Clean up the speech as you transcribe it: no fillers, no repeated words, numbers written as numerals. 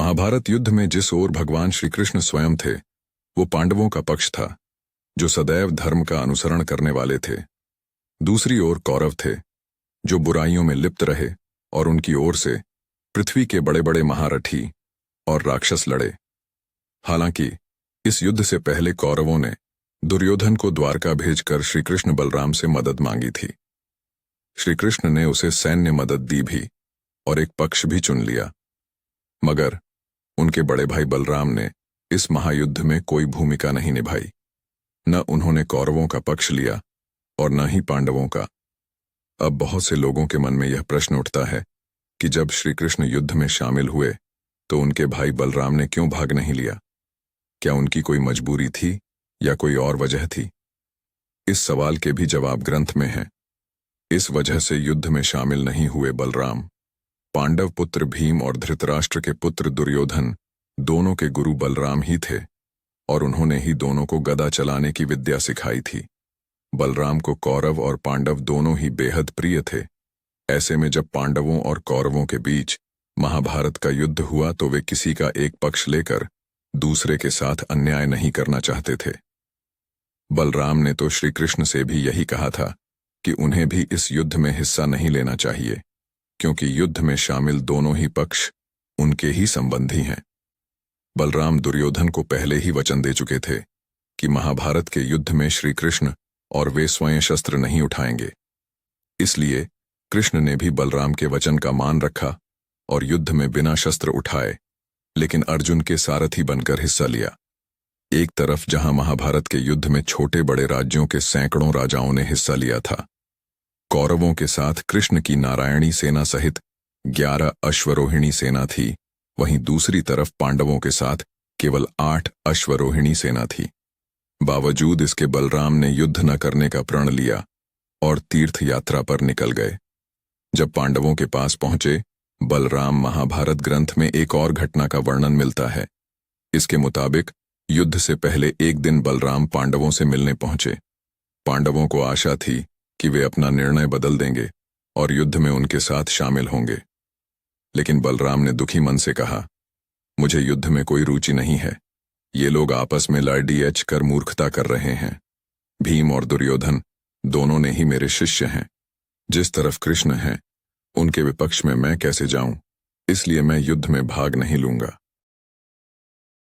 महाभारत युद्ध में जिस ओर भगवान श्री कृष्ण स्वयं थे, वो पांडवों का पक्ष था, जो सदैव धर्म का अनुसरण करने वाले थे। दूसरी ओर कौरव थे, जो बुराइयों में लिप्त रहे, और उनकी ओर से पृथ्वी के बड़े बड़े महारथी और राक्षस लड़े। हालांकि इस युद्ध से पहले कौरवों ने दुर्योधन को द्वारका भेजकर श्रीकृष्ण बलराम से मदद मांगी थी। श्रीकृष्ण ने उसे सैन्य मदद दी भी और एक पक्ष भी चुन लिया, मगर उनके बड़े भाई बलराम ने इस महायुद्ध में कोई भूमिका नहीं निभाई। न उन्होंने कौरवों का पक्ष लिया और न ही पांडवों का। अब बहुत से लोगों के मन में यह प्रश्न उठता है कि जब श्रीकृष्ण युद्ध में शामिल हुए तो उनके भाई बलराम ने क्यों भाग नहीं लिया? क्या उनकी कोई मजबूरी थी या कोई और वजह थी? इस सवाल के भी जवाब ग्रंथ में है। इस वजह से युद्ध में शामिल नहीं हुए बलराम, पांडव पुत्र भीम और धृतराष्ट्र के पुत्र दुर्योधन दोनों के गुरु बलराम ही थे, और उन्होंने ही दोनों को गदा चलाने की विद्या सिखाई थी। बलराम को कौरव और पांडव दोनों ही बेहद प्रिय थे। ऐसे में जब पांडवों और कौरवों के बीच महाभारत का युद्ध हुआ तो वे किसी का एक पक्ष लेकर दूसरे के साथ अन्याय नहीं करना चाहते थे। बलराम ने तो श्रीकृष्ण से भी यही कहा था कि उन्हें भी इस युद्ध में हिस्सा नहीं लेना चाहिए, क्योंकि युद्ध में शामिल दोनों ही पक्ष उनके ही संबंधी हैं। बलराम दुर्योधन को पहले ही वचन दे चुके थे कि महाभारत के युद्ध में श्रीकृष्ण और वे स्वयं शस्त्र नहीं उठाएंगे। इसलिए कृष्ण ने भी बलराम के वचन का मान रखा और युद्ध में बिना शस्त्र उठाए लेकिन अर्जुन के सारथी बनकर हिस्सा लिया। एक तरफ जहां महाभारत के युद्ध में छोटे बड़े राज्यों के सैकड़ों राजाओं ने हिस्सा लिया था, कौरवों के साथ कृष्ण की नारायणी सेना सहित 11 अश्वरोहिणी सेना थी, वहीं दूसरी तरफ पांडवों के साथ केवल 8 अश्वरोहिणी सेना थी। बावजूद इसके बलराम ने युद्ध न करने का प्रण लिया और तीर्थ यात्रा पर निकल गए। जब पांडवों के पास पहुंचे, बलराम महाभारत ग्रंथ में एक और घटना का वर्णन मिलता है। इसके मुताबिक युद्ध से पहले एक दिन बलराम पांडवों से मिलने पहुंचे। पांडवों को आशा थी कि वे अपना निर्णय बदल देंगे और युद्ध में उनके साथ शामिल होंगे, लेकिन बलराम ने दुखी मन से कहा, मुझे युद्ध में कोई रुचि नहीं है। ये लोग आपस में लड़ कर मूर्खता कर रहे हैं। भीम और दुर्योधन दोनों ने ही मेरे शिष्य हैं। जिस तरफ कृष्ण हैं, उनके विपक्ष में मैं कैसे जाऊं? इसलिए मैं युद्ध में भाग नहीं लूंगा।